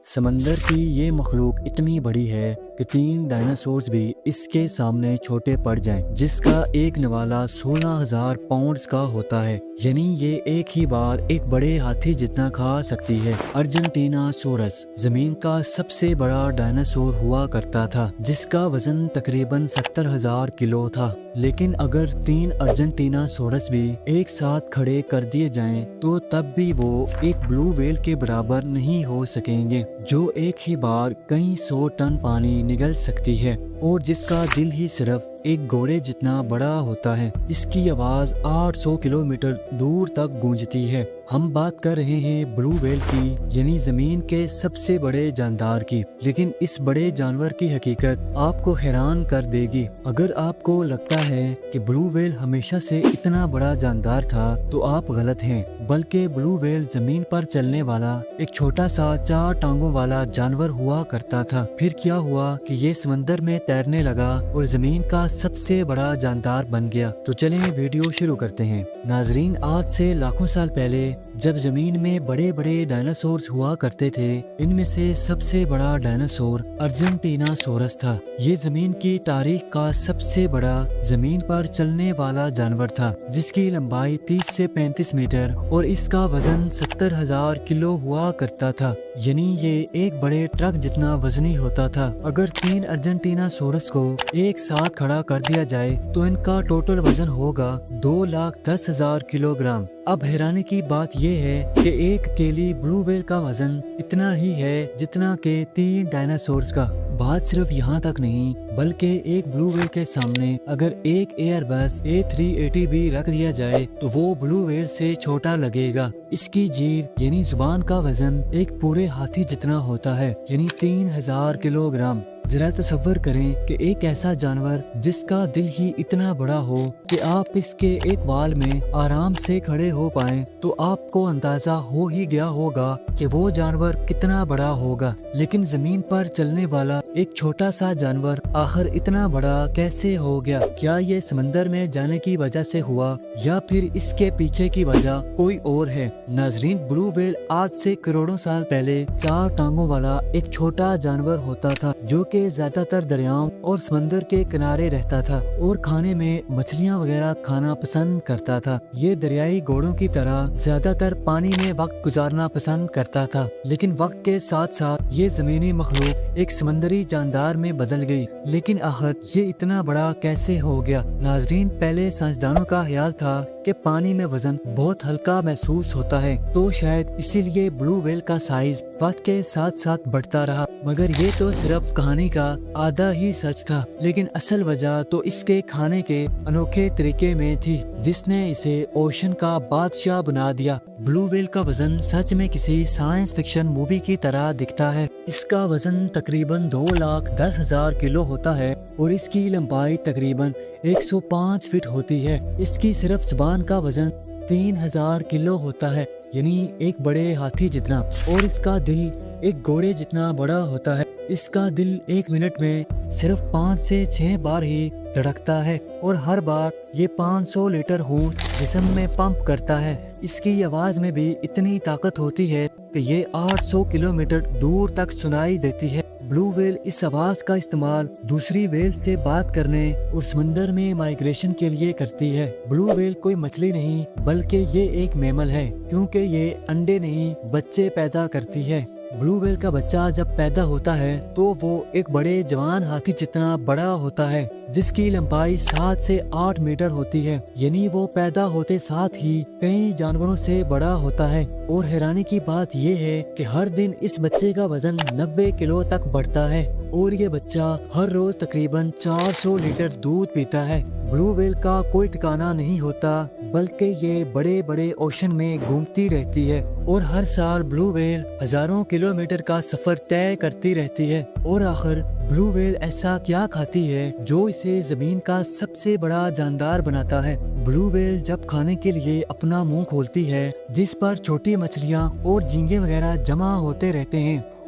سمندر کی یہ مخلوق اتنی بڑی ہے کہ 3 ڈائناسورز بھی اس کے سامنے چھوٹے پڑ جائیں، جس کا ایک نوالا 16,000 پاؤنڈز کا ہوتا ہے، یعنی یہ ایک ہی بار ایک بڑے ہاتھی جتنا کھا سکتی ہے۔ ارجنٹینا سورس زمین کا سب سے بڑا ڈائناسور ہوا کرتا تھا، جس کا وزن تقریباً 70,000 کلو تھا، لیکن اگر 3 ارجنٹینا سورس بھی ایک ساتھ کھڑے کر دیے جائیں تو تب بھی وہ ایک بلو ویل کے برابر نہیں ہو سکیں گے، جو ایک ہی بار کئی 100 ٹن پانی نگل سکتی ہے اور جس کا دل ہی صرف ایک گھوڑے جتنا بڑا ہوتا ہے۔ اس کی آواز 800 کلومیٹر دور تک گونجتی ہے۔ ہم بات کر رہے ہیں بلو ویل کی، یعنی زمین کے سب سے بڑے جاندار کی، لیکن اس بڑے جانور کی حقیقت آپ کو حیران کر دے گی۔ اگر آپ کو لگتا ہے کہ بلو ویل ہمیشہ سے اتنا بڑا جاندار تھا تو آپ غلط ہیں، بلکہ بلو ویل زمین پر چلنے والا ایک چھوٹا سا 4 ٹانگوں والا جانور ہوا کرتا تھا۔ پھر کیا ہوا کہ یہ سمندر میں تیرنے لگا اور زمین کا سب سے بڑا جاندار بن گیا۔ تو چلیں ویڈیو شروع کرتے ہیں۔ ناظرین، آج سے لاکھوں سال پہلے جب زمین میں بڑے بڑے ڈائناسورز ہوا کرتے تھے، ان میں سے سب سے بڑا ڈائناسور ارجنٹینا سورس تھا۔ یہ زمین کی تاریخ کا سب سے بڑا زمین پر چلنے والا جانور تھا، جس کی لمبائی 30 سے 35 میٹر اور اس کا وزن 70,000 کلو ہوا کرتا تھا، یعنی یہ ایک بڑے ٹرک جتنا وزنی ہوتا تھا۔ اگر 3 ارجنٹینا سورس کو ایک ساتھ کھڑا کر دیا جائے تو ان کا ٹوٹل وزن ہوگا 2,10,000 کلو گرام۔ اب حیرانی کی بات یہ ہے کہ ایک اکیلی بلو ویل کا وزن اتنا ہی ہے جتنا کہ 3 ڈائناسورز کا۔ بات صرف یہاں تک نہیں، بلکہ ایک بلو ویل کے سامنے اگر ایک ایئر بس A380 بھی رکھ دیا جائے تو وہ بلو ویل سے چھوٹا لگے گا۔ اس کی جیب یعنی زبان کا وزن ایک پورے ہاتھی جتنا ہوتا ہے، یعنی 3,000 کلو گرام۔ ذرا تصور کریں کہ ایک ایسا جانور جس کا دل ہی اتنا بڑا ہو کہ آپ اس کے ایک وال میں آرام سے کھڑے ہو پائیں، تو آپ کو اندازہ ہو ہی گیا ہوگا کہ وہ جانور کتنا بڑا ہوگا۔ لیکن زمین پر چلنے والا ایک چھوٹا سا جانور آخر اتنا بڑا کیسے ہو گیا؟ کیا یہ سمندر میں جانے کی وجہ سے ہوا یا پھر اس کے پیچھے کی وجہ کوئی اور ہے؟ ناظرین، بلو ویل آج سے کروڑوں سال پہلے 4 ٹانگوں والا ایک چھوٹا جانور ہوتا تھا، جو کہ زیادہ تر دریاؤں اور سمندر کے کنارے رہتا تھا اور کھانے میں مچھلیاں وغیرہ کھانا پسند کرتا تھا۔ یہ دریائی گھوڑوں کی طرح زیادہ تر پانی میں وقت گزارنا پسند کرتا تھا، لیکن وقت کے ساتھ ساتھ یہ زمینی مخلوق ایک سمندری جاندار میں بدل گئی۔ لیکن آخر یہ اتنا بڑا کیسے ہو گیا؟ ناظرین، پہلے سائنسدانوں کا خیال تھا کہ پانی میں وزن بہت ہلکا محسوس ہوتا ہے، تو شاید اسی لیے بلو ویل کا سائز وقت کے ساتھ ساتھ بڑھتا رہا، مگر یہ تو صرف کہانی کا آدھا ہی سچ تھا۔ لیکن اصل وجہ تو اس کے کھانے کے انوکھے طریقے میں تھی، جس نے اسے اوشن کا بادشاہ بنا دیا۔ بلو ویل کا وزن سچ میں کسی سائنس فکشن مووی کی طرح دکھتا ہے۔ اس کا وزن تقریباً 2,10,000 کلو ہوتا ہے اور اس کی لمبائی تقریباً 105 فٹ ہوتی ہے۔ اس کی صرف زبان کا وزن 3,000 کلو ہوتا ہے، یعنی ایک بڑے ہاتھی جتنا، اور اس کا دل ایک گھوڑے جتنا بڑا ہوتا ہے۔ اس کا دل 1 منٹ میں صرف 5 سے 6 بار ہی دھڑکتا ہے اور ہر بار یہ 500 لیٹر خون جسم میں پمپ کرتا ہے۔ اس کی آواز میں بھی اتنی طاقت ہوتی ہے کہ یہ 800 کلومیٹر دور تک سنائی دیتی ہے۔ بلو ویل اس آواز کا استعمال دوسری ویل سے بات کرنے اور سمندر میں مائگریشن کے لیے کرتی ہے۔ بلو ویل کوئی مچھلی نہیں، بلکہ یہ ایک میمل ہے، کیونکہ یہ انڈے نہیں بچے پیدا کرتی ہے۔ بلو ویل کا بچہ جب پیدا ہوتا ہے تو وہ ایک بڑے جوان ہاتھی جتنا بڑا ہوتا ہے، جس کی لمبائی 7 سے 8 میٹر ہوتی ہے، یعنی وہ پیدا ہوتے ساتھ ہی کئی جانوروں سے بڑا ہوتا ہے۔ اور حیرانی کی بات یہ ہے کہ ہر دن اس بچے کا وزن 90 کلو تک بڑھتا ہے اور یہ بچہ ہر روز تقریباً 400 لیٹر دودھ پیتا ہے۔ بلو ویل کا کوئی ٹھکانہ نہیں ہوتا، بلکہ یہ بڑے بڑے اوشن میں گھومتی رہتی ہے اور ہر سال بلو ویل ہزاروں کلومیٹر کا سفر طے کرتی رہتی ہے۔ اور آخر بلو ویل ایسا کیا کھاتی ہے جو اسے زمین کا سب سے بڑا جاندار بناتا ہے؟ بلو ویل جب کھانے کے لیے اپنا منہ کھولتی ہے، جس پر چھوٹی مچھلیاں اور جھینگے وغیرہ جمع ہوتے رہتے ہیں،